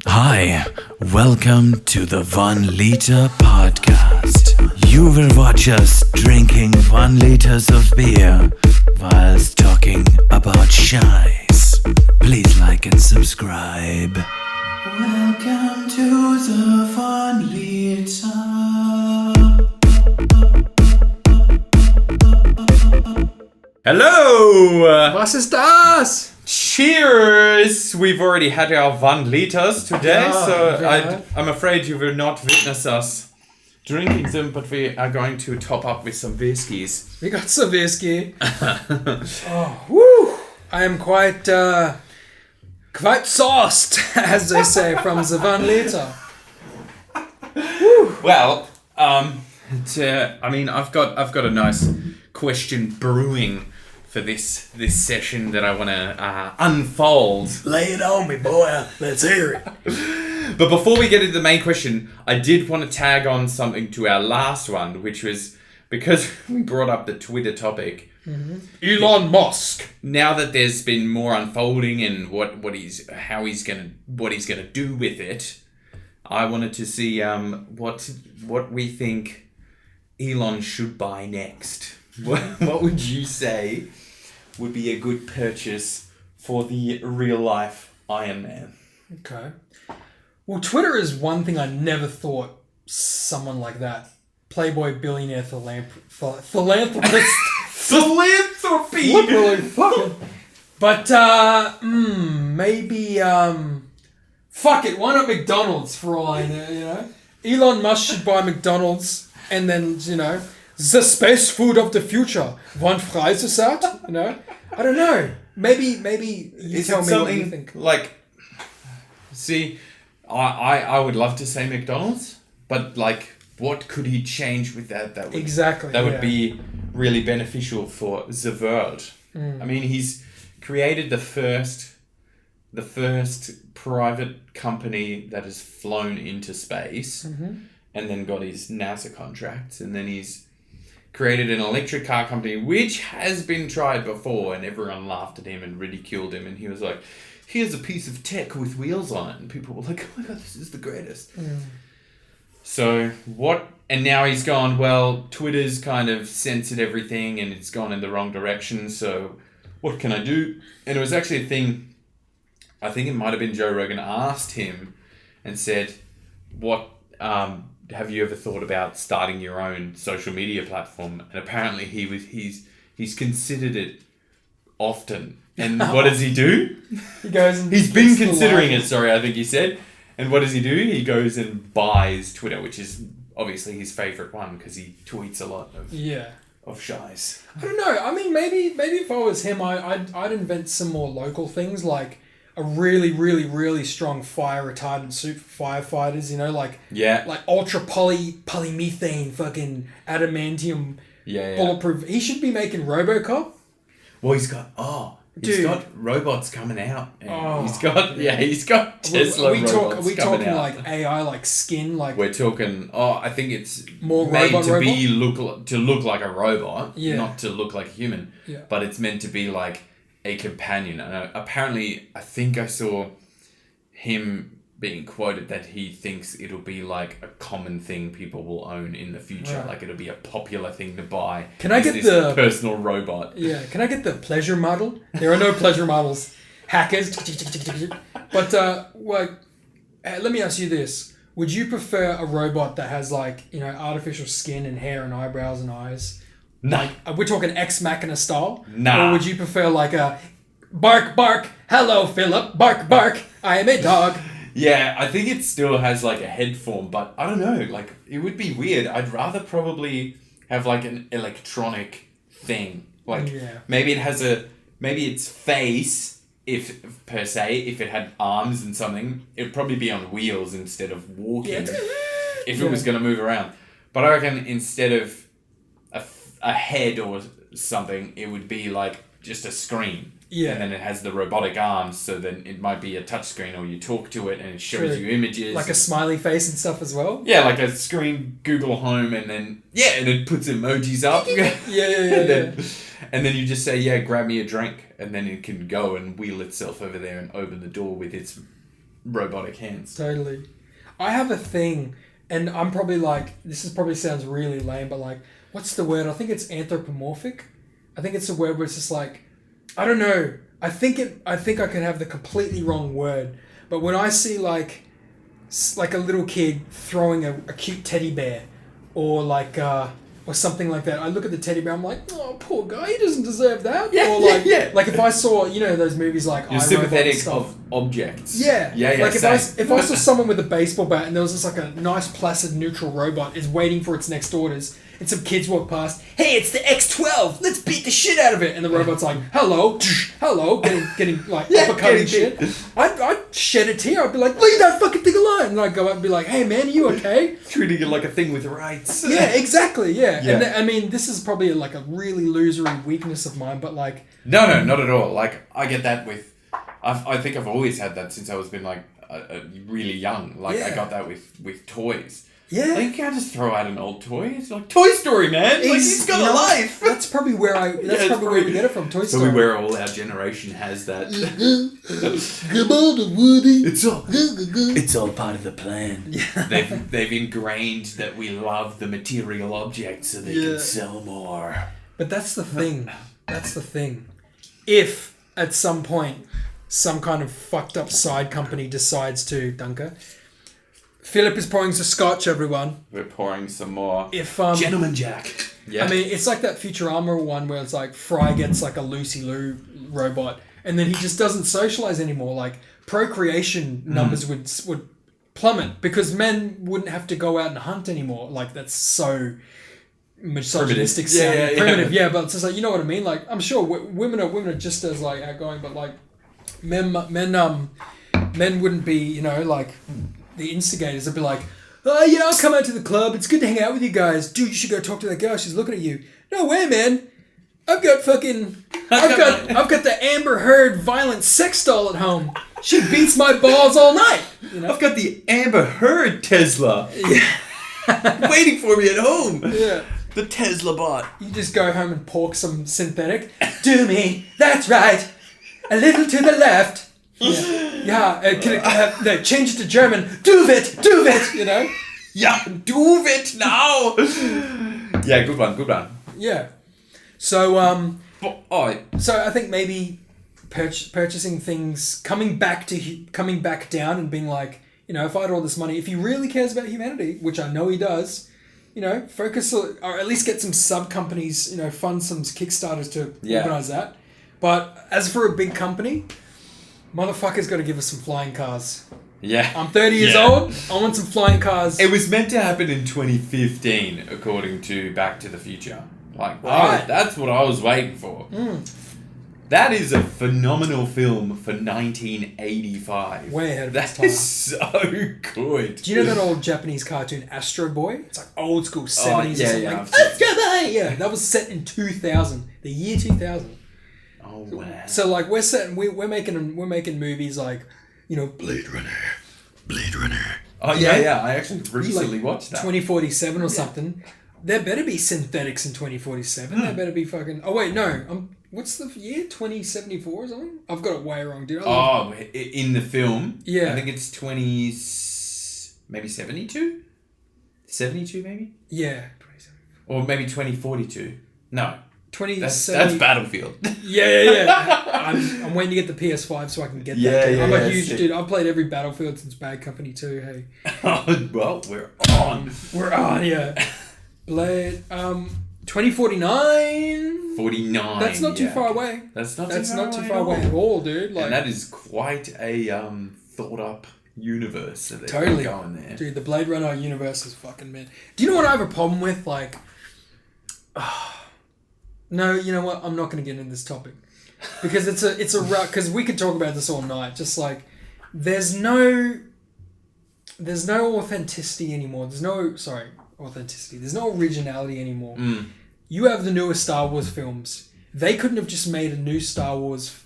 Hi, welcome to the 1 Liter Podcast. You will watch us drinking 1 liters of beer whilst talking about shies. Please like and subscribe. Welcome to the 1 Liter. Hello! Was ist das? Cheers! We've already had our 1 liters today, Yeah, so yeah. I'm afraid you will not witness us drinking them, but we are going to top up with some whiskeys. We got some whiskey. Oh, woo! I am quite sauced, as they say, from the 1 liter. Well, I've got a nice question brewing for this session that I want to unfold. Lay it on me, boy. Let's hear it. But before we get into the main question, I did want to tag on something to our last one, which was because we brought up the Twitter topic. Elon Musk. Now that there's been more unfolding and what he's gonna do with it, I wanted to see what we think Elon should buy next. What would you say would be a good purchase for the real life Iron Man? Okay. Well, Twitter is one thing I never thought someone like that, Playboy billionaire philanthropist, Philanthropy! literally fucking. But maybe fuck it. Why not McDonald's for all I know? You know, Elon Musk should buy McDonald's, and then the space food of the future. One fries is that? I don't know. Maybe you Is tell it me what you something think. like? See, I would love to say McDonald's, but like, what could he change with that? That would Exactly. that would be really beneficial for the world. I mean, he's created the first private company that has flown into space, and then got his NASA contracts, and then he's created an electric car company, which has been tried before, and everyone laughed at him and ridiculed him, and he was like, here's a piece of tech with wheels on it, and people were like, oh my god, this is the greatest. So and now he's gone, well, Twitter's kind of censored everything and it's gone in the wrong direction, so what can I do? And it was actually a thing, I think it might have been Joe Rogan asked him and said, what have you ever thought about starting your own social media platform? And apparently he's considered it often. And what does he do? He goes and He's been gets the considering line. it, sorry, I think he said. And what does he do? He goes and buys Twitter, which is obviously his favourite one because he tweets a lot of shies. I don't know. I mean, maybe if I was him, I'd invent some more local things like a really, really, really strong fire retardant suit for firefighters. Like ultra polymethane, fucking adamantium, bulletproof. He should be making RoboCop. Well, he's got robots coming out. And he's got Tesla Are we robots coming talking out. like AI, like skin, like We're talking. I think it's More made robot to look like a robot, Yeah. not to look like a human. Yeah. But it's meant to be like a companion. And apparently, I think I saw him being quoted that he thinks it'll be like a common thing people will own in the future. Right. Like it'll be a popular thing to buy. Can I is get this the- personal robot? Yeah, can I get the pleasure model? There are no pleasure models. Hackers. But, let me ask you this. Would you prefer a robot that has, artificial skin and hair and eyebrows and eyes? No. We're talking Ex Machina style? Nah. Or would you prefer, a bark, bark, hello, Philip, bark, bark, I am a dog? Yeah, I think it still has like a head form, but I don't know, like it would be weird. I'd rather probably have like an electronic thing. Like maybe its face, if it had arms and something, it'd probably be on wheels instead of walking if it was going to move around. But I reckon instead of a head or something, it would be like just a screen. Yeah. And then it has the robotic arms, so then it might be a touchscreen, or you talk to it and it shows you images. Like a smiley face and stuff as well? Yeah, like a screen Google Home, and then and it puts emojis up. And then you just say, grab me a drink, and then it can go and wheel itself over there and open the door with its robotic hands. Totally. I have a thing, and I'm probably like, this is probably sounds really lame, but like, what's the word? I think it's anthropomorphic. I think it's a word where it's just like, I don't know. I think I could have the completely wrong word, but when I see like a little kid throwing a cute teddy bear, or like or something like that, I look at the teddy bear, I'm like, oh, poor guy, he doesn't deserve that. Yeah, or like, yeah. like if I saw, those movies like You're sympathetic of objects. Yeah. Like same. if I saw someone with a baseball bat and there was just like a nice placid neutral robot is waiting for its next orders, and some kids walk past, hey, it's the X12, let's beat the shit out of it, and the robot's like, hello, getting like uppercutting shit. I'd shed a tear. I'd be like, leave that fucking thing alone. And I'd go up and be like, hey man, are you okay? Treating it like a thing with rights. Yeah, exactly. Yeah. And I mean, this is probably like a really losery weakness of mine, but like, no, not at all. Like, I get that with, I think I've always had that since I was been like really young. Like, I got that with toys. Yeah. Like, you can't just throw out an old toy. It's like Toy Story, man. Like, he's got a life. That's probably where where we get it from. Toy Story. Probably where all our generation has that. Come on, Woody. It's all part of the plan. Yeah. They've ingrained that we love the material objects so they can sell more. But that's the thing. That's the thing. If at some point some kind of fucked up side company decides to, Dunker, Philip is pouring some scotch, everyone. We're pouring some more. If Gentleman Jack. Yeah. I mean, it's like that Futurama one where it's like Fry gets like a Lucy Liu robot, and then he just doesn't socialize anymore. Like procreation numbers would plummet because men wouldn't have to go out and hunt anymore. Like that's so misogynistic sounding. Primitive. Yeah, but it's just like, you know what I mean. Like I'm sure women are just as like outgoing, but like men wouldn't be, like. The instigators would be like, oh yeah, I'll come out to the club. It's good to hang out with you guys. Dude, you should go talk to that girl. She's looking at you. No way, man. I've got the Amber Heard violent sex doll at home. She beats my balls all night. I've got the Amber Heard Tesla. Yeah. Waiting for me at home. Yeah. The Tesla bot. You just go home and pork some synthetic. Do me. That's right. A little to the left. Yeah. No, change it to German. Do it. Yeah, do it now. Yeah, good one. Yeah. So so I think maybe purchasing things, coming back down and being like, if I had all this money, if he really cares about humanity, which I know he does, focus or at least get some sub companies, fund some Kickstarters to organize that. But as for a big company, motherfucker's got to give us some flying cars. Yeah. I'm 30 years old. I want some flying cars. It was meant to happen in 2015, according to Back to the Future. Like, right. That's what I was waiting for. That is a phenomenal film for 1985. Way ahead of its time. That is so good. Do you know that old Japanese cartoon Astro Boy? It's like old school 70s or something. Astro Boy! Yeah, that was set in 2000. The year 2000. Oh wow! So like we're making movies like, Blade Runner. Oh yeah. I actually recently watched that. 2047 or something. There better be synthetics in 2047. There better be fucking. Oh wait, no. What's the year? 2074 or something? I've got it way wrong, dude. In the film. Yeah. I think it's maybe 72. 72 maybe. Yeah. Or maybe 2042. No. That's Battlefield. Yeah. I'm waiting to get the PS5 so I can get that. I'm a huge dude. I've played every Battlefield since Bad Company 2. Hey. Well, we're on. Yeah. Blade. 2049. 49. That's not too far away. That's not too far away at all, dude. And that is quite a thought up universe that they're totally going there. Dude, the Blade Runner universe is fucking man. Do you know what I have a problem with? Like. No, you know what? I'm not going to get into this topic because it's a because we could talk about this all night. Just like there's no authenticity anymore. There's no authenticity. There's no originality anymore. You have the newest Star Wars films. They couldn't have just made a new Star Wars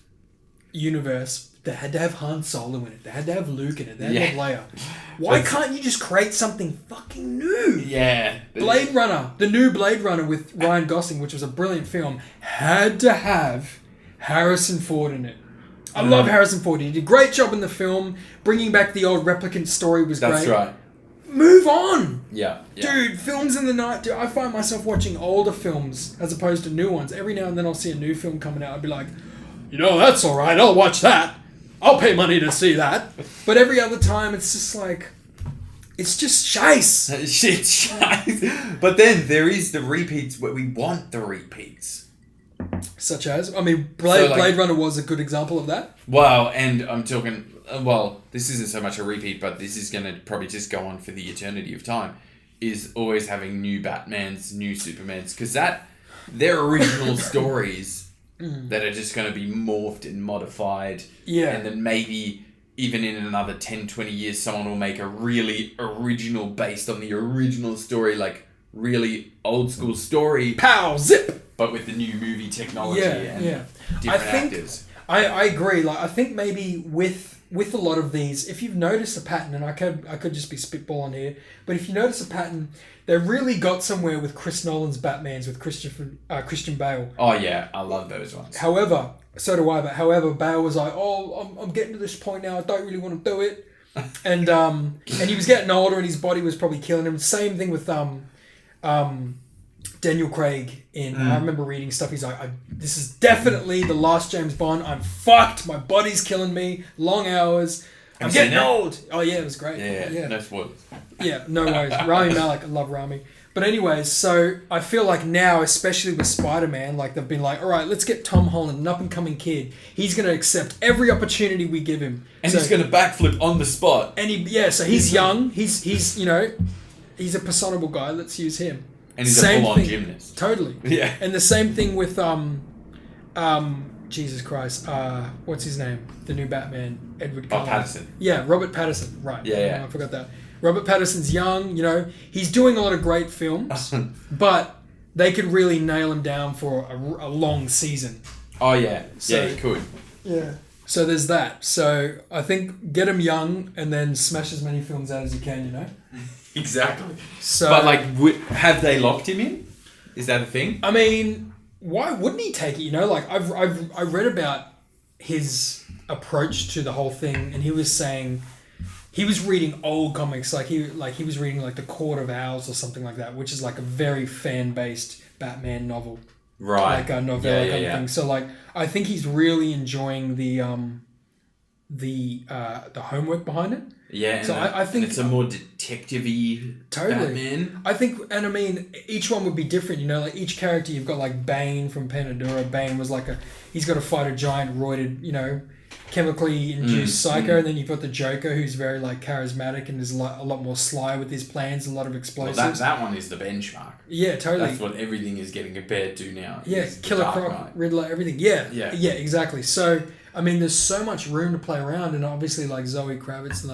universe. They had to have Han Solo in it. They had to have Luke in it. They had to have Leia. Why can't you just create something fucking new? Yeah. Blade Runner, the new Blade Runner with Ryan Gosling, which was a brilliant film, had to have Harrison Ford in it. I love Harrison Ford. He did a great job in the film. Bringing back the old replicant story was great. That's right. Move on. Yeah. Dude, films in the night. Dude, I find myself watching older films as opposed to new ones. Every now and then I'll see a new film coming out. I'd be like, that's all right. I'll watch that. I'll pay money to see that. But every other time, it's just like, it's just shice. It's shice. But then there is the repeats where we want the repeats. Such as? I mean, Blade Runner was a good example of that. Well, and I'm talking... Well, this isn't so much a repeat, but this is going to probably just go on for the eternity of time, is always having new Batmans, new Supermans, because they're original stories that are just going to be morphed and modified. Yeah. And then maybe even in another 10, 20 years, someone will make a really original based on the original story, like really old school story. Pow! Zip! But with the new movie technology and different actors. I agree. Like, I think maybe with a lot of these, if you've noticed a pattern, and I could just be spitballing here, but if you notice a pattern, they really got somewhere with Chris Nolan's Batmans with Christian Bale. Oh yeah, I love those ones. However, so do I. But however, Bale was like, I'm getting to this point now. I don't really want to do it, and he was getting older, and his body was probably killing him. Same thing with Daniel Craig I remember reading stuff. He's like, this is definitely the last James Bond. I'm fucked. My body's killing me. Long hours. I'm getting old. Oh yeah, it was great. Yeah. No spoilers. Yeah, no worries. Rami Malek, I love Rami. But anyways, so I feel like now, especially with Spider-Man, like they've been like, all right, let's get Tom Holland, an up-and-coming kid. He's going to accept every opportunity we give him. And he's going to backflip on the spot. And so he's young. He's he's a personable guy. Let's use him. And he's a full-on gymnast. Totally. Yeah. And the same thing with Jesus Christ, what's his name? The new Batman, Edward Cullen. Pattinson. Yeah, Robert Pattinson. Right. Yeah. I forgot that. Robert Pattinson's young. He's doing a lot of great films, but they could really nail him down for a long season. Oh yeah. He could. Yeah. So there's that. So I think get him young and then smash as many films out as you can. Exactly. So, but have they locked him in? Is that a thing? I mean, why wouldn't he take it? I read about his approach to the whole thing, and he was saying he was reading old comics, he was reading the Court of Owls or something like that, which is like a very fan based Batman novel, right? Like a novella kind of thing. So I think he's really enjoying the homework behind it. Yeah, so I think it's a more detective-y Batman. I think, and I mean, each one would be different. Each character you've got Bane from Panadura. Bane was he's got to fight a giant roided, chemically induced psycho, and then you've got the Joker who's very charismatic and is a lot more sly with his plans, a lot of explosives. Well, that one is the benchmark. Yeah, totally. That's what everything is getting compared to now. Yeah, Killer Croc, Riddler, everything. Yeah, exactly. So. I mean, there's so much room to play around, and obviously, Zoe Kravitz,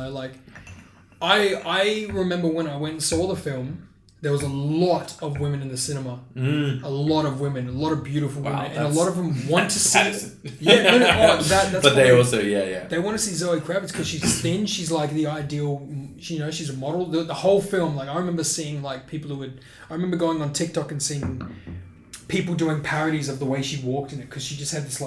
I remember when I went and saw the film, there was a lot of women in the cinema. A lot of women, a lot of beautiful women, and a lot of them want to see it. Yeah, that's but they also, they want to see Zoe Kravitz because she's thin. She's the ideal, she's a model. The whole film, I remember seeing people I remember going on TikTok and seeing people doing parodies of the way she walked in it, because she just had this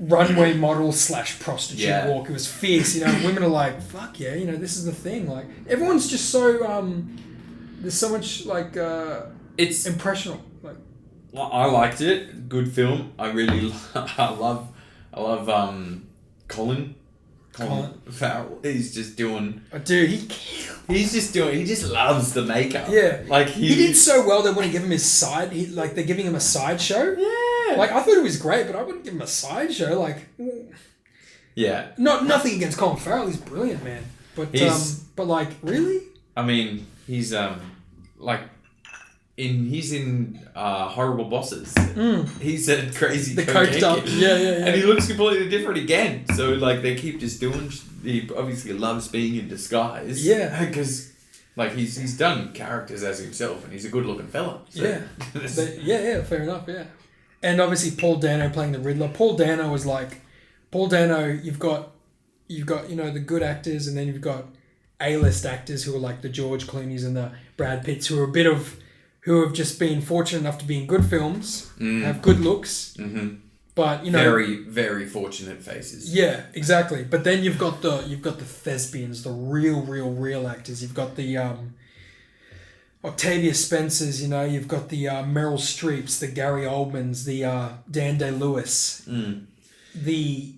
runway model / prostitute walk. It was fierce, women are like, fuck yeah, this is the thing. Everyone's just so there's so much it's impressionable. I liked it. Good film. I really I love Colin Farrell. He's just doing dude, he just loves the makeup. Yeah. He did so well they wouldn't give him his side. They're giving him a sideshow. Yeah. I thought it was great, but I wouldn't give him a sideshow. Yeah. Nothing against Colin Farrell. He's brilliant, man. But really? I mean, he's in Horrible Bosses. He's a crazy the coked up. Yeah. And he looks completely different again. So they keep just doing. He obviously loves being in disguise. Yeah. Because he's done characters as himself, and he's a good looking fella. So. Yeah. Fair enough. Yeah. And obviously Paul Dano playing the Riddler. Paul Dano, you've got the good actors, and then you've got A-list actors who are the George Clooney's and the Brad Pitts, who have just been fortunate enough to be in good films, have good looks, But you know, very, very fortunate faces. Yeah, exactly. But then you've got the thespians, the real actors. You've got the Octavia Spencers. You know, you've got the Meryl Streeps, the Gary Oldmans, the Dan Day-Lewis, the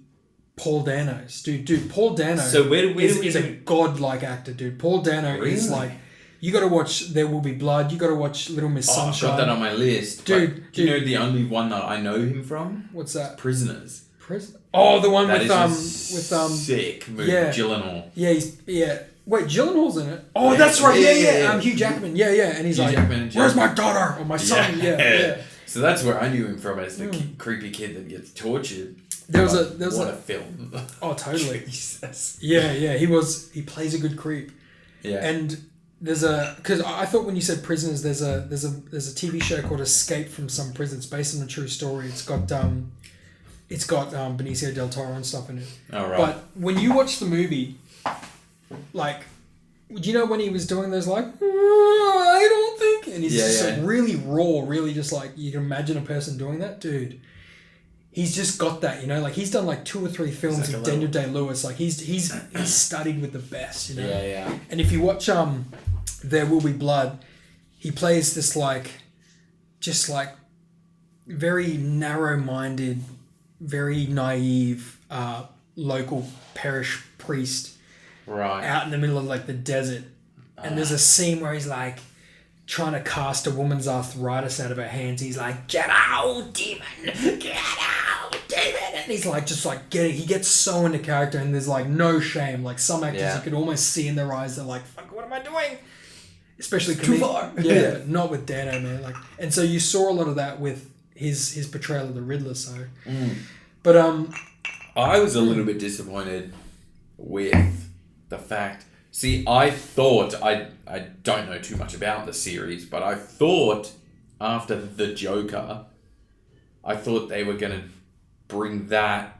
Paul Danos. Dude, Paul Dano. So where is a godlike actor, dude. Paul Dano is like. You got to watch There Will Be Blood. You got to watch Little Miss Sunshine. I've got that on my list. Dude, do you know the only one that I know him from? What's that? Prisoners. Oh, the one that with sick movie. Yeah. Gyllenhaal. Yeah. Wait, Gyllenhaal's in it. Oh, that's right. Yeah. Hugh Jackman. Yeah. And he's like, "Where's my daughter or my son?" Yeah. So that's where I knew him from, as the creepy kid that gets tortured. There was what a film. Oh, totally. Jesus. Yeah. He plays a good creep. Yeah. And because I thought when you said Prisoners, there's a TV show called Escape from Some Prison. It's based on a true story. It's got Benicio del Toro and stuff in it. Oh, right. But when you watch the movie, like, do you know when he was doing those like, I don't think, and he's just like really raw, really just like you can imagine a person doing that, dude. He's just got that, you know, like he's done like 2 or 3 films with Daniel Day-Lewis. Like he's studied with the best, you know. Yeah. And if you watch There Will Be Blood, he plays this like, just like very narrow-minded, very naive local parish priest, right, out in the middle of like the desert. And there's a scene where he's like trying to cast a woman's arthritis out of her hands. He's like, "Get out, demon! Get out, demon!" And he's like, just like he gets so into character, and there's like no shame. Like some actors, you could almost see in their eyes, they're like, "Fuck, what am I doing?" Especially too far. Yeah, not with Dano, man. Like, and so you saw a lot of that with his portrayal of the Riddler. So, but I was a little bit disappointed with the fact. See, I thought I don't know too much about the series, but I thought after the Joker, I thought they were gonna bring that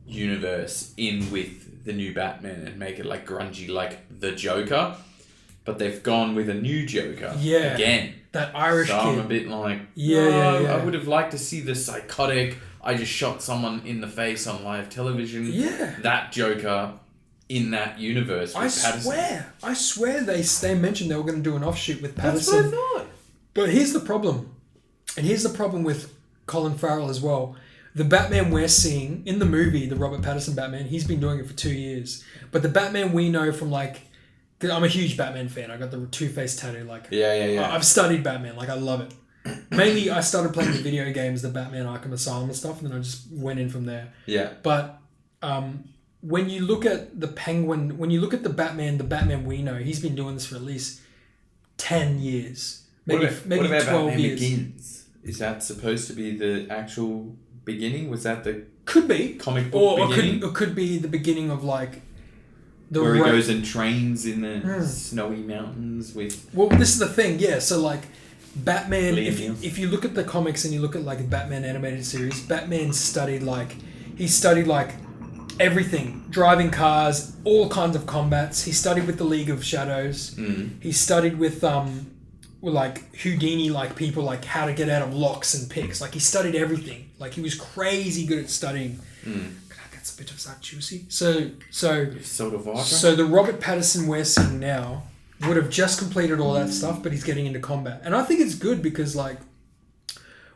universe in with the new Batman and make it like grungy, like the Joker. But they've gone with a new Joker again. That Irish so kid. I'm a bit like, yeah. I would have liked to see the psychotic, I just shot someone in the face on live television. Yeah. That Joker in that universe with Pattinson. I swear they mentioned they were going to do an offshoot with Pattinson. That's what I thought. But here's the problem. And here's the problem with Colin Farrell as well. The Batman we're seeing in the movie, the Robert Pattinson Batman, he's been doing it for 2 years. But the Batman we know from like... I'm a huge Batman fan. I got the Two-Face tattoo. Like, yeah. I've studied Batman. Like, I love it. Mainly, I started playing the video games, the Batman Arkham Asylum and stuff, and then I just went in from there. Yeah. But when you look at the Penguin, when you look at the Batman we know, he's been doing this for at least 10 years. Maybe what about 12 Batman years. Begins? Is that supposed to be the actual beginning? Was that the could be comic book beginning? Or could be the beginning of like where he goes and trains in the snowy mountains with... Well, this is the thing, yeah. So, like, Batman... If you look at the comics and you look at, like, a Batman animated series, Batman studied, like... He studied, like, everything. Driving cars, all kinds of combats. He studied with the League of Shadows. He studied with, like, Houdini, like, people, like, how to get out of locks and picks. Like, he studied everything. Like, he was crazy good at studying... It's a bit of that juicy. So the Robert Pattinson we're seeing now would have just completed all that stuff, but he's getting into combat. And I think it's good because, like,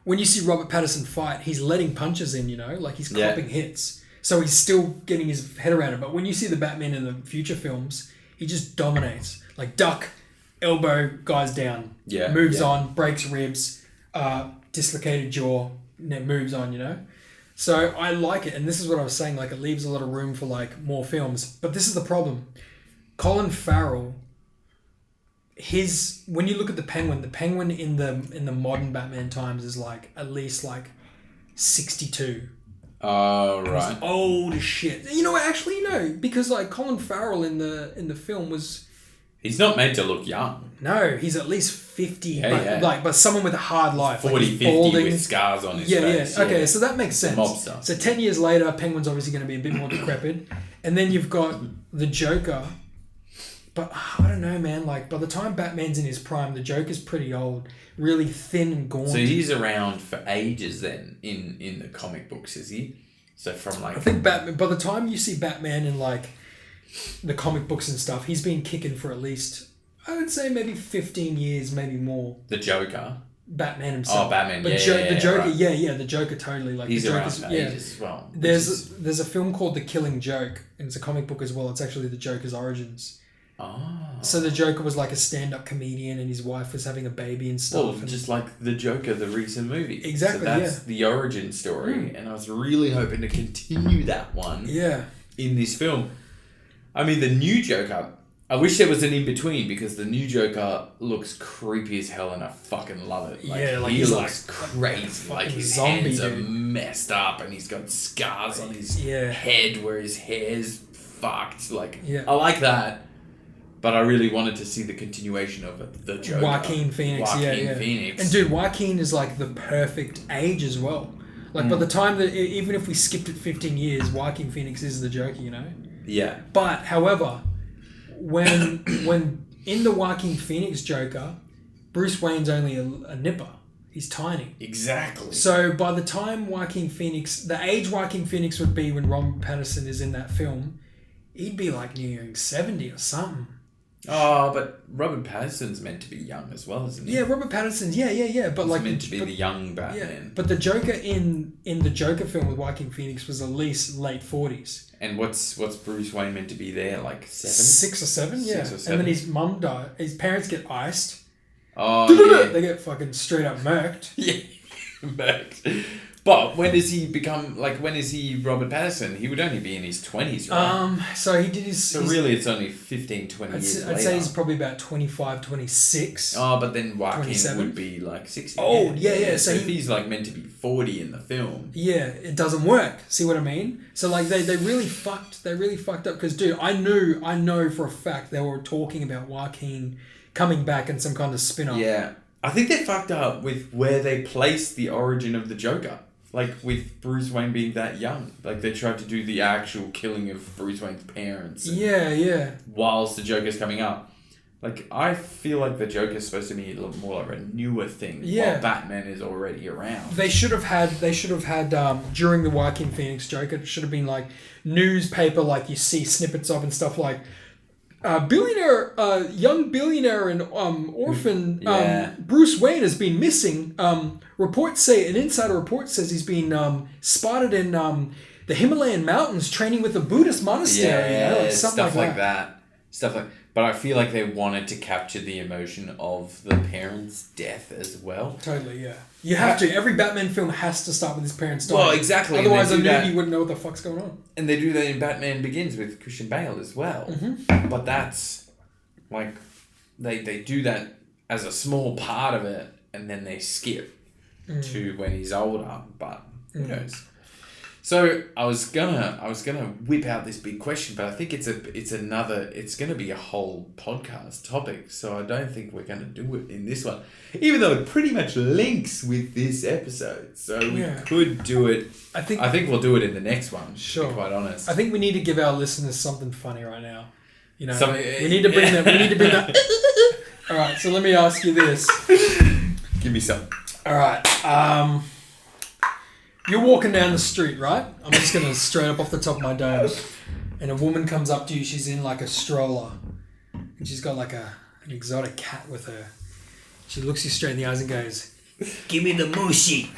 when you see Robert Pattinson fight, he's letting punches in, you know? Like, he's clapping hits. So he's still getting his head around it. But when you see the Batman in the future films, he just dominates. Like, duck, elbow, guys down. Moves on, breaks ribs, dislocated jaw, moves on, you know? So I like it, and this is what I was saying, like it leaves a lot of room for like more films. But this is the problem. Colin Farrell, when you look at the Penguin in the modern Batman times is like at least like 62. Oh, right. He's old as shit. You know, actually no, because like Colin Farrell in the film was... He's not meant to look young. No, he's at least 50, but someone with a hard life. 40, like 50 balding. with scars on his face. Yeah. Okay, so that makes sense. Mobster. So 10 years later, Penguin's obviously going to be a bit more decrepit. And then you've got the Joker But I don't know, man. Like, by the time Batman's in his prime, the Joker's pretty old, really thin and gaunt. So he's around for ages then in the comic books, is he? So from like... I think Batman... By the time you see Batman in, like, the comic books and stuff, he's been kicking for at least, I would say, maybe 15 years, maybe more. The Joker? Batman himself. Oh, Batman, but the Joker, right. the Joker totally. Like, he's the around Joker's, for ages as well. There's a film called The Killing Joke, and it's a comic book as well. It's actually the Joker's origins. Oh. So the Joker was like a stand-up comedian, and his wife was having a baby and stuff. Well, just like the Joker, the recent movie. Exactly. So that's the origin story, and I was really hoping to continue that one. Yeah. In this film, I mean, the new Joker. I wish there was an in between because the new Joker looks creepy as hell, and I fucking love it. Like, he looks crazy. Like his hands are messed up, and he's got scars on his head where his hair's fucked. Like, I like that. But I really wanted to see the continuation of the Joker. Joaquin Phoenix, Phoenix. And dude, Joaquin is like the perfect age as well. Like by the time that, even if we skipped it 15 years, Joaquin Phoenix is the Joker, you know? Yeah. But, however, when in the Joaquin Phoenix Joker, Bruce Wayne's only a nipper. He's tiny. Exactly. So by the time Joaquin Phoenix, the age Joaquin Phoenix would be when Robert Pattinson is in that film, he'd be like nearing 70 or something. Oh, but Robert Pattinson's meant to be young as well, isn't he? Yeah, Robert Pattinson's, yeah. But he's like meant to be the young Batman. Yeah, but the Joker in the Joker film with Joaquin Phoenix was at least late 40s. And what's Bruce Wayne meant to be there? Like 7? 6 or 7, yeah. 6 or 7. And then his mum died. His parents get iced. Oh, yeah. They get fucking straight up murked. Yeah, murked. But when does he become, like, when is he Robert Pattinson? He would only be in his 20s, right? So he did his... So really it's only 15, 20 years later. I'd say he's probably about 25, 26. Oh, but then Joaquin 27. would be like 60. Oh, yeah. So if he's like meant to be 40 in the film... Yeah, it doesn't work. See what I mean? So like they really fucked up because, dude, I know for a fact they were talking about Joaquin coming back in some kind of spin-off. Yeah. I think they fucked up with where they placed the origin of the Joker. Like, with Bruce Wayne being that young. Like, they tried to do the actual killing of Bruce Wayne's parents. Yeah. Whilst the Joker's coming up. Like, I feel like the Joker's supposed to be a little more like a newer thing. Yeah. While Batman is already around. They should have had during the Joaquin Phoenix Joker, it should have been like newspaper, like you see snippets of and stuff like young billionaire and orphan Bruce Wayne has been missing. Reports say, an insider report says he's been spotted in the Himalayan mountains training with a Buddhist monastery. Yeah, stuff like that. But I feel like they wanted to capture the emotion of the parents' death as well. Totally, yeah. You have to. Every Batman film has to start with his parents dying. Well, exactly. Otherwise, a newbie wouldn't know what the fuck's going on. And they do that in Batman Begins with Christian Bale as well. Mm-hmm. But that's, like, they do that as a small part of it, and then they skip to when he's older. But who knows? So I was gonna whip out this big question, but I think it's gonna be a whole podcast topic. So I don't think we're gonna do it in this one, even though it pretty much links with this episode. So we could do it. I think we'll do it in the next one. Sure. To be quite honest. I think we need to give our listeners something funny right now. You know, we need to bring that. We need to bring that. All right. So let me ask you this. Give me some. All right. You're walking down the street, right? I'm just going to straight up off the top of my dome. And a woman comes up to you. She's in like a stroller. And she's got like an exotic cat with her. She looks you straight in the eyes and goes, "Give me the mushi.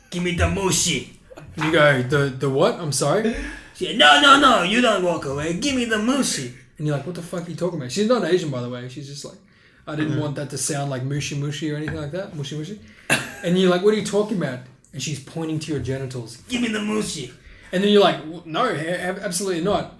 Give me the mushi." And you go, the what? I'm sorry? She goes, No. You don't walk away. Give me the mushi. And you're like, what the fuck are you talking about? She's not Asian, by the way. She's just like, I didn't want that to sound like mushi or anything like that. Mushi. And you're like, what are you talking about? And she's pointing to your genitals. Give me the mushi. And then you're like, no, absolutely not.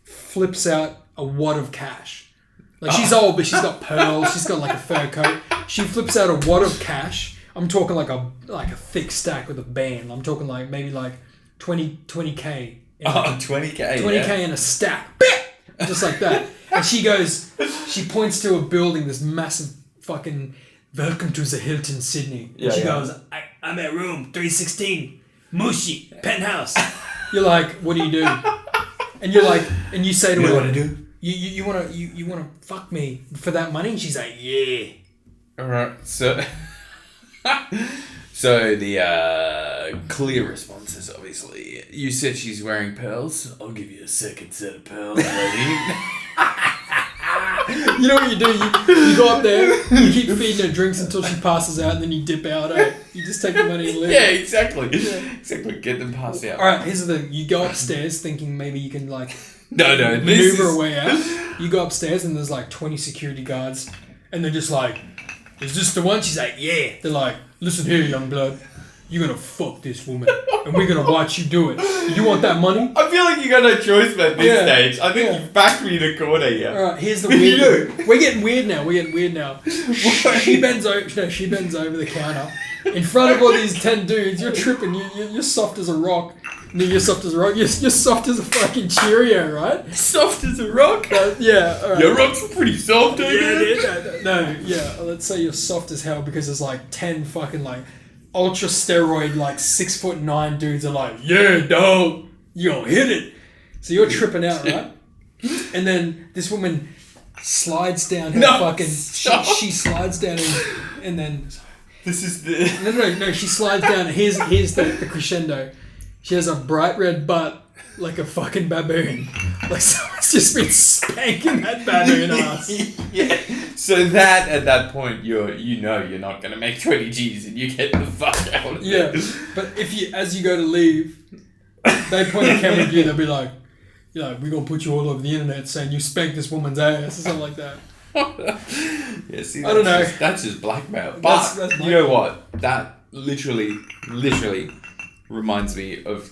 Flips out a wad of cash. Like, she's old, but she's got pearls. She's got like a fur coat. She flips out a wad of cash. I'm talking like a thick stack with a band. I'm talking like maybe like 20K. 20K. 20K in a stack. Just like that. And she points to a building, this massive fucking, "Welcome to the Hilton, Sydney." And she goes, I'm at room 316, Mushi, penthouse. You're like, what do you do? And you're like, and you say to her, "What to do? you wanna fuck me for that money? And she's like, yeah. Alright, so the clear response is obviously, you said she's wearing pearls. I'll give you a second set of pearls, lady. You know what you do? You go up there, you keep feeding her drinks until she passes out, and then you dip out. You just take the money and leave. Yeah, exactly. Yeah. Exactly. Get them passed out. All right, here's the thing. You go upstairs thinking maybe you can maneuver a way out. You go upstairs and there's 20 security guards, and they're just like, "Is this the one?" She's like, "Yeah." They're like, "Listen here, young blood. You're gonna fuck this woman, and we're gonna watch you do it. You want that money?" I feel like you got no choice at this stage. I think you've backed me in a corner here. All right, here's the weird. We're getting weird now. She bends over the counter in front of all these 10 dudes. You're tripping. You're soft as a rock. No, you're soft as a rock. You're soft as a fucking Cheerio, right? Soft as a rock? Yeah. All right. Your rocks are pretty soft, dude. No. Let's say you're soft as hell because there's 10 fucking ultra steroid 6'9" dudes are like, yeah, dog, you gonna hit it. So you're tripping out, right? And then this woman slides down her she slides down and then this is the no she slides down. Here's the crescendo. She has a bright red butt like a fucking baboon. Someone's just been spanking that baboon ass. Yeah. So that at that point you're not gonna make 20 G's and you get the fuck out of it. Yeah. But as you go to leave, they point a camera at you, they'll be like, we're gonna put you all over the internet saying you spanked this woman's ass or something like that. Yeah, see, I don't know. That's just blackmail. But that's you know what? That literally reminds me of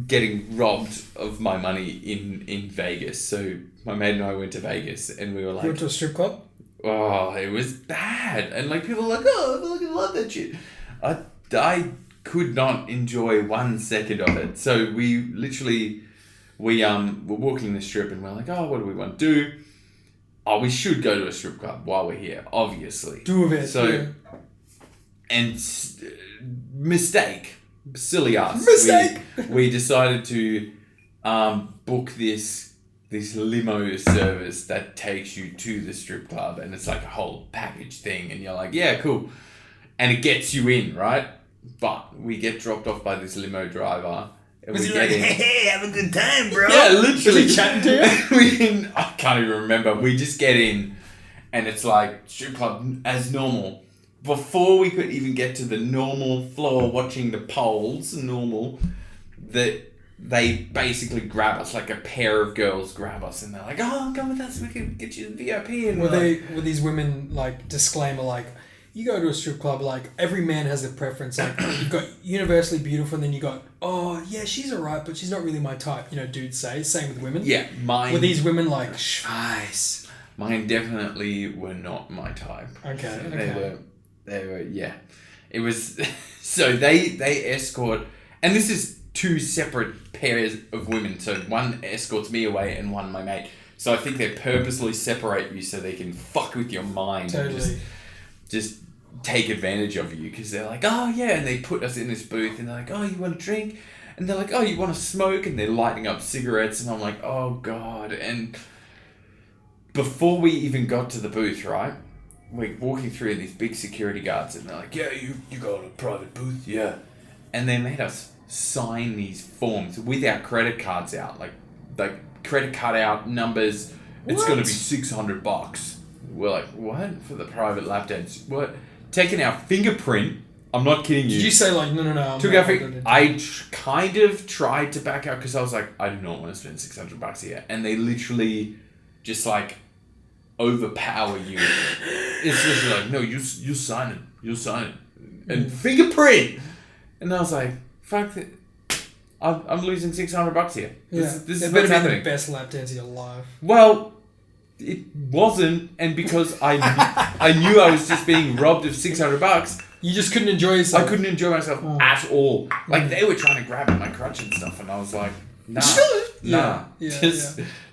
getting robbed of my money in Vegas. So my mate and I went to Vegas and we were like... You went to a strip club? Oh, it was bad. And people were like, oh, I love that shit. I could not enjoy 1 second of it. So we were walking the strip and we're like, oh, what do we want to do? Oh, we should go to a strip club while we're here, obviously. Do it. So, yeah. And mistake. Silly ass. Mistake. We decided to book this limo service that takes you to the strip club, and it's like a whole package thing, and you're like, yeah, cool, and it gets you in, right? But we get dropped off by this limo driver. And was he like, hey, have a good time, bro? Yeah, literally. Was he chatting to you? I can't even remember. We just get in, and it's like strip club as normal. Before we could even get to the normal floor watching the poles, they basically grab us, like a pair of girls grab us, and they're like, oh, come with us, we can get you the VIP. And were these women disclaimer you go to a strip club, every man has a preference, you've got universally beautiful, and then you got, oh yeah, she's alright, but she's not really my type, dudes say. Same with women. Yeah, mine. Were these women scheiss? Mine definitely were not my type. Okay. They were, yeah. It was, so they escort, and this is 2 separate pairs of women. So one escorts me away and one my mate. So I think they purposely separate you so they can fuck with your mind. Totally. And just take advantage of you, because they're like, oh yeah, and they put us in this booth and they're like, oh, you want a drink? And they're like, oh, you want to smoke? And they're lighting up cigarettes, and I'm like, oh God. And before we even got to the booth, right? We're walking through these big security guards, and they're like, yeah, you got a private booth? Yeah. And they made us sign these forms with our credit cards out, like credit card out numbers. What? It's going to be $600. We're like, what? For the private lap dance? What? Taking our fingerprint. I'm not kidding you. Did you say no? Took our I kind of tried to back out because I was like, I do not want to spend $600 here. And they literally just overpower you. It's just like, no, you sign it. You'll sign it. And fingerprint. And I was like, fuck it. I'm losing $600 here. Yeah. This is what's happening. The best lap dance of your life. Well, it wasn't, and because I knew I was just being robbed of $600. You just couldn't enjoy yourself. I couldn't enjoy myself at all. They were trying to grab at my crutch and stuff, and I was like, nah.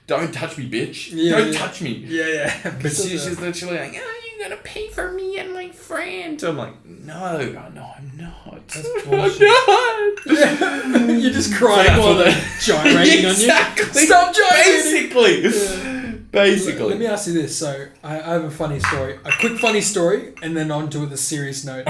Don't touch me, bitch. Don't touch me. Yeah. But she's just literally like, oh, you're gonna pay for me and my friend. So I'm like, no, I'm not. That's bullshit. I'm not. You're just crying while they're gyrating on you. Exactly. Stop gyrating. Basically. Yeah. Basically. Let me ask you this. So I have a funny story, a quick funny story, and then on to the serious note.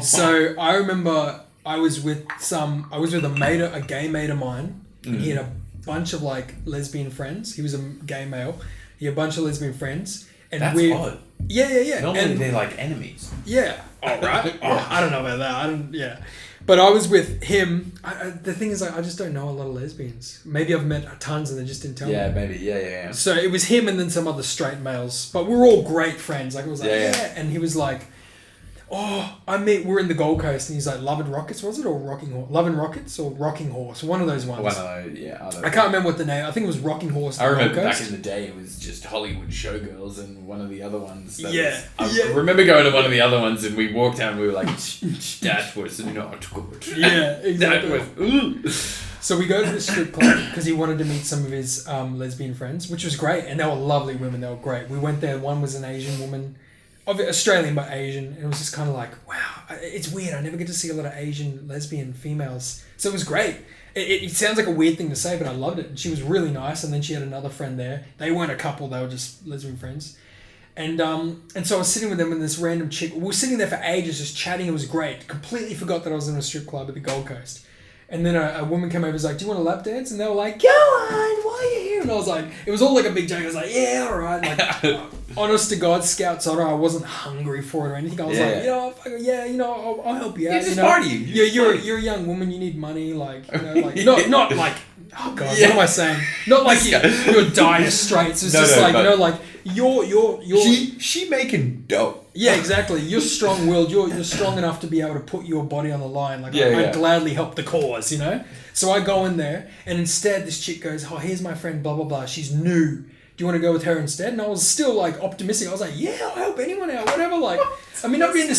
So I remember I was with a gay mate of mine. And he had a bunch of like lesbian friends. He was a gay male. He had a bunch of lesbian friends. And that's odd. Yeah. Normally they're like enemies. Yeah. Oh, right. I don't know about that. Yeah. But I was with him. The thing is, I just don't know a lot of lesbians. Maybe I've met tons and they just didn't tell me. Yeah, maybe. Yeah. So it was him and then some other straight males. But we're all great friends. Like, it was like, yeah. And he was like, we're in the Gold Coast. And he's like, Love and Rockets, was it? Or Rocking Horse? Love and Rockets or Rocking Horse? One of those ones. One of those, yeah. I can't remember what the name. I think it was Rocking Horse. I remember back in the day, it was just Hollywood Showgirls and one of the other ones. I remember going to one of the other ones and we walked out and we were like, that was not good. Yeah, exactly. That was, So we go to the strip club because he wanted to meet some of his lesbian friends, which was great. And they were lovely women. They were great. We went there. One was an Asian woman. Australian but Asian, and it was just kind of like, wow, it's weird. I never get to see a lot of Asian lesbian females, so it was great. It sounds like a weird thing to say, but I loved it. And she was really nice, and then she had another friend there. They weren't a couple; they were just lesbian friends. And so I was sitting with them and this random chick. We were sitting there for ages, just chatting. It was great. Completely forgot that I was in a strip club at the Gold Coast. And then a woman came over and was like, do you want a lap dance? And they were like, go on, why are you here? And I was like, it was all like a big joke. I was like, yeah, all right. Like, honest to God, Scout Soda, I wasn't hungry for it or anything. I was like, I'll help you out. Just party. You're a young woman, you need money. Like, not like, oh God, what am I saying? Not like you're dire straits. It's She making dope. Yeah, exactly. You're strong-willed. You're strong enough to be able to put your body on the line. Like, I'd gladly help the cause, you know? So I go in there, and instead this chick goes, oh, here's my friend, blah, blah, blah. She's new. Do you want to go with her instead? And I was still, like, optimistic. I was like, yeah, I'll help anyone out, whatever. Like, I mean, I've been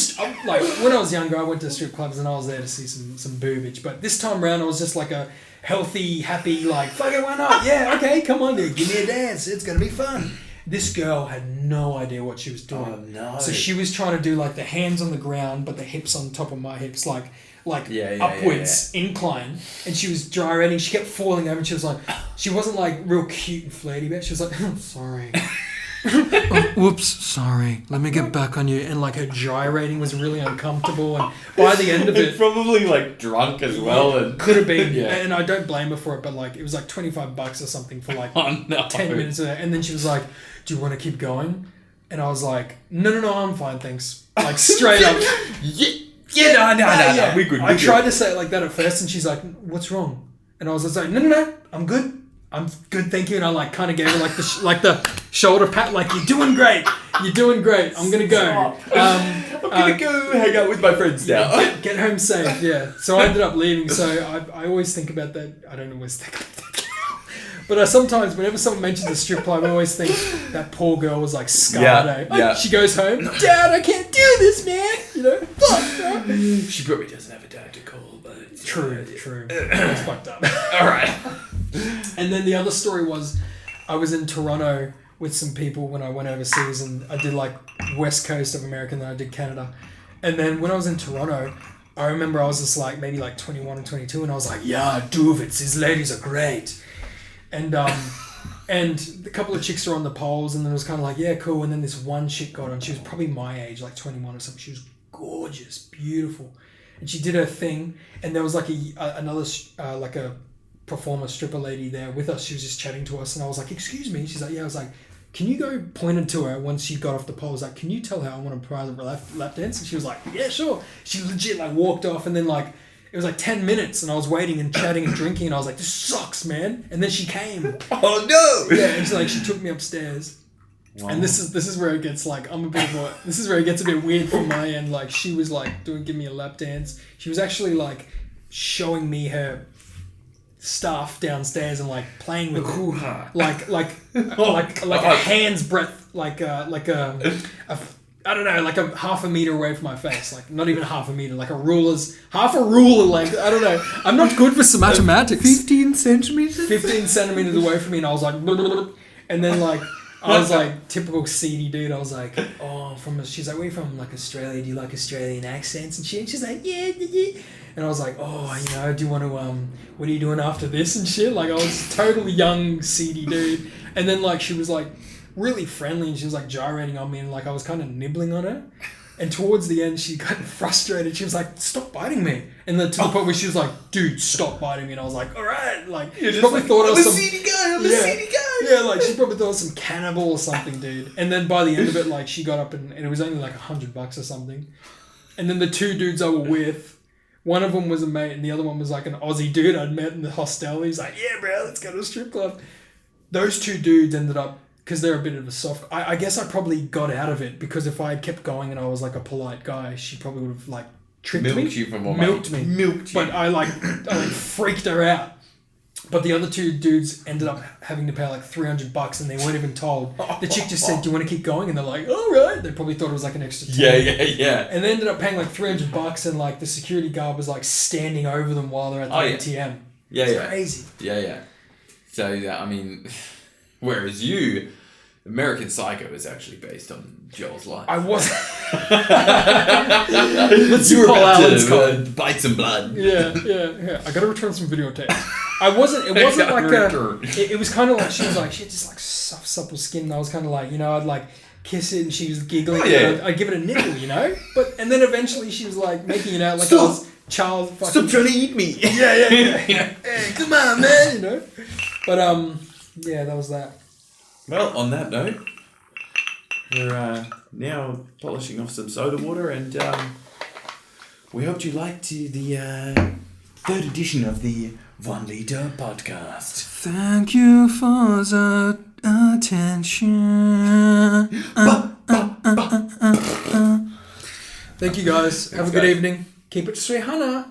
like, when I was younger, I went to strip clubs, and I was there to see some boobage. But this time around, I was just like a healthy, happy, like, fuck it, why not? Yeah, okay, come on, dude. Give me a dance. It's going to be fun. This girl had no idea what she was doing. Oh, no. So she was trying to do like the hands on the ground, but the hips on top of my hips, like upwards incline. And she was gyrating. She kept falling over and she was like, she wasn't like real cute and flirty, but she was like, sorry. Whoops, sorry. Let me get back on you. And like her gyrating was really uncomfortable. And by the end of it... probably like drunk as well. And could have been. Yeah. And I don't blame her for it, but like it was like $25 or something for like 10 minutes of that. And then she was like, do you want to keep going? And I was like, no, I'm fine, thanks. Like straight up. No, we good. I tried to say it like that at first and she's like, what's wrong? And I was just like, no, I'm good. I'm good, thank you. And I like kind of gave her like the shoulder pat, like you're doing great. I'm gonna go. I'm gonna go hang out with my friends now. Get home safe. Yeah. So I ended up leaving. So I always think about that. I don't always think about that. But sometimes whenever someone mentions a strip club, I always think that poor girl was like scarred. Yeah. She goes home. Dad, I can't do this, man. You know. Fuck. She probably doesn't have a dad to call, but true. It's fucked up. All right. And then the other story was, I was in Toronto with some people when I went overseas, and I did like West Coast of America, and then I did Canada. And then when I was in Toronto, I remember I was just like maybe like 21 or 22, and I was like, yeah, duvets, these ladies are great. And and a couple of chicks were on the poles, and then it was kind of like, yeah, cool. And then this one chick got on. She was probably my age, like 21 or something. She was gorgeous, beautiful, and she did her thing. And there was like another like a performer stripper lady there with us. She was just chatting to us, and I was like, excuse me. She's like, yeah. I was like, can you go pointed to her once she got off the pole? I was like, can you tell her I want a private lap dance? And she was like, yeah, sure. She legit like walked off, and then like it was like 10 minutes, and I was waiting and chatting and drinking, and I was like, this sucks, man. And then she came. Oh no! Yeah, and so like she took me upstairs. Wow. And this is where it gets like this is where it gets a bit weird from my end. Like she was like giving me a lap dance. She was actually like showing me her stuff downstairs and like playing with it. like a hand's breadth, like a I don't know, like a half a meter away from my face, like not even half a meter, like half a ruler length. I don't know. I'm not good with some mathematics. 15 centimeters. 15 centimeters away from me, and I was like, and then like I was like typical seedy dude. I was like, oh, she's like, where are you from? Like Australia? Do you like Australian accents and shit? And she's like, yeah. And I was like, oh, you know, do you want to what are you doing after this and shit? Like I was totally young seedy dude. And then like she was like, really friendly, and she was like gyrating on me, and like I was kind of nibbling on her. And towards the end, she got frustrated. She was like, "Stop biting me!" And then to the point where she was like, "Dude, stop biting me!" And I was like, "All right." Like, she probably thought I was some seedy guy. I'm a seedy guy. Yeah, like she probably thought I was some cannibal or something, dude. And then by the end of it, like she got up and it was only like $100 or something. And then the two dudes I were with, one of them was a mate, and the other one was like an Aussie dude I'd met in the hostel. He's like, "Yeah, bro, let's go to a strip club." Those two dudes ended up. Because they're a bit of a soft... I guess I probably got out of it because if I had kept going and I was like a polite guy, she probably would have like tricked me. Milked you for more money. Milked you. But I like freaked her out. But the other two dudes ended up having to pay like $300 and they weren't even told. The chick just said, "Do you want to keep going?" And they're like, "All right." They probably thought it was like an extra 10. Yeah. And they ended up paying like $300 and like the security guard was like standing over them while they're at the ATM. It's crazy. Yeah. So, I mean... Whereas you, American Psycho is actually based on Joel's life. I wasn't. You were about to bite some blood. Yeah. I gotta return some videotapes. I wasn't. It wasn't like a. It was kind of like she was like she had just like soft, supple skin, and I was kind of like I'd like kiss it, and she was giggling. I'd give it a nibble, But and then eventually she was like making it out like I was child. Fucking, stop trying to eat me. Yeah. Hey, come on, man. But yeah, that was that. Well, on that note, we're now polishing off some soda water, and we hoped you liked the third edition of the 1 Liter Podcast. Thank you for the attention. Thank you, guys. Have a good evening. Keep it sweet, Hannah.